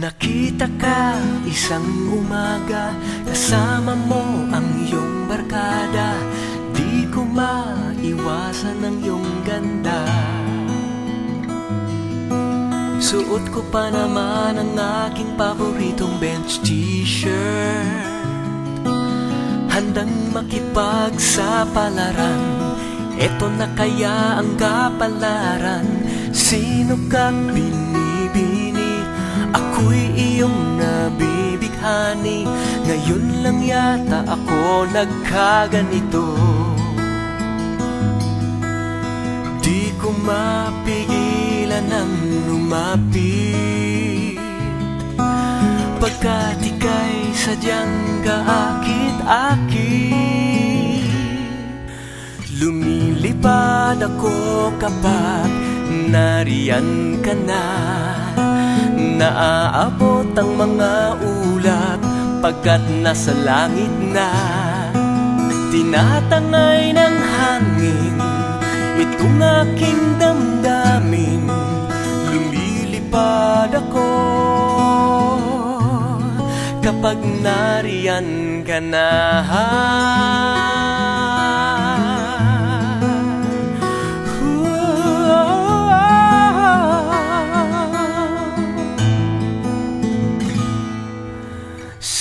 Nakita ka isang umaga, kasama mo ang iyong barkada. Di ko maiwasan ang iyong ganda. Suot ko pa naman ang aking paboritong bench t-shirt, handang makipagsapalaran. Eto na kaya ang kapalaran. Sino ka binibini? Ako'y iyong nabibighani. Ngayon lang yata ako nagkaganito. Di ko mapigilan ang lumapit, pagkat ika'y sadyang kaakit-akit. Lumilipad ako kapag nariyan ka na. Naaabot ang mga ulap pagkat nasa langit na. Tinatangay ng hangin itong aking damdamin. Lumilipad ako kapag nariyan ka na.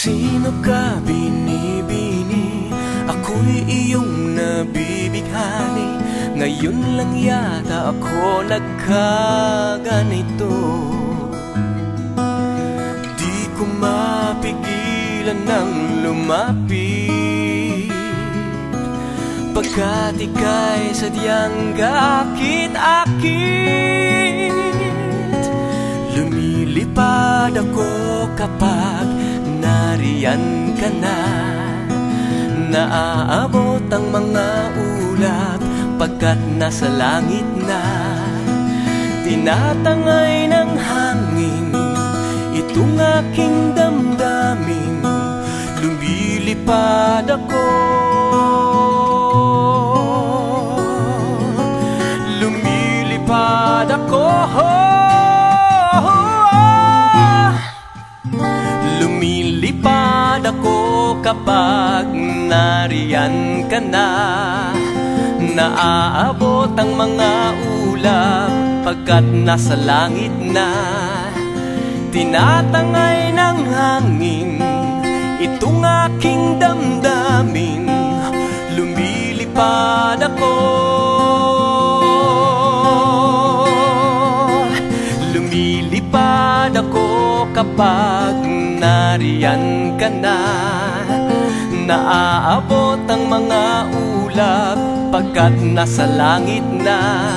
Sino ka binibini? Ako'y iyong nabibighani. Ngayon lang yata ako nagkaganito. Di ko mapigilan ng lumapit, pagkat ika'y sadyang kaakit-akit. Lumilipad ako kapag nariyan ka na. Naaabot ang mga ulap pagkat nasa langit na. Tinatangay ng hangin itong aking damdamin. Lumilipad ako, lumilipad ako. Lumilipad ako kapag nariyan ka na. Naaabot ang mga ulap pagkat nasa langit na. Tinatangay ng hangin itong aking damdamin. Lumilipad ako, lumilipad ako kapag nariyan ka na. Naaabot ang mga ulap pagkat nasa langit na.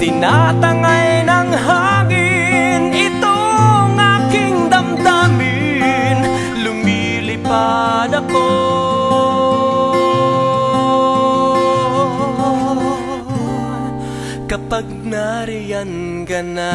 Tinatangay ng hangin itong aking damdamin. Lumilipad ako kapag nariyan ka na.